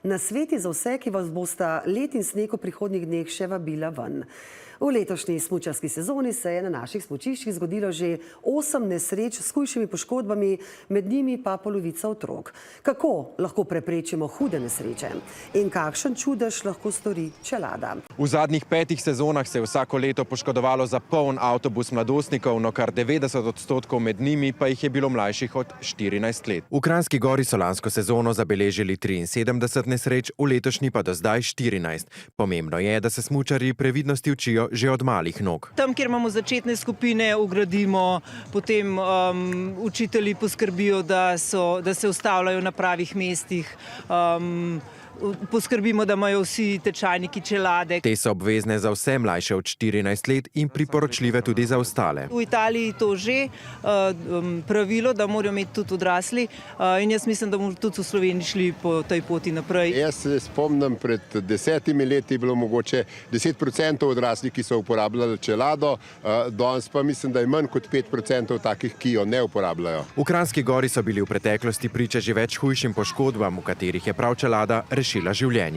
Nasveti za vse, ki vas bosta led in sneg v prihodnjih dneh še vabila ven. V letošnji smučarski sezoni se je na naših smučiščih zgodilo že 8 nesreč s hujšimi poškodbami, med njimi pa polovica otrok. Kako lahko preprečimo hude nesreče? In kakšen čudež lahko stori čelada? V zadnjih 5 sezonah se je vsako leto poškodovalo za poln avtobus mladostnikov, no kar 90% med njimi pa jih je bilo mlajših od 14 let. V Kranjski Gori so lansko sezono zabeležili 73 nesreč, v letošnji pa do zdaj 14. Pomembno je, da se smučarji previdnosti učijo že od malih nog. Tam, kjer imamo začetne skupine, ugradimo, potem učitelji poskrbijo, da se ustavljajo na pravih mestih, poskrbimo, da imajo vsi tečajniki čelade. Te so obvezne za vse mlajše od 14 let in priporočljive tudi za ostale. V Italiji to že pravilo, da morajo imeti tudi odrasli in jaz mislim, da bomo tudi v Sloveniji šli po tej poti naprej. Jaz se spomnim, pred 10 leti je bilo mogoče 10% odraslih, ki so uporabljali čelado, danes pa mislim, da je manj kot 5% takih, ki jo ne uporabljajo. V Kranjski Gori so bili v preteklosti priča že več hujšim poškodbam, v katerih je prav čelada rešila življenje.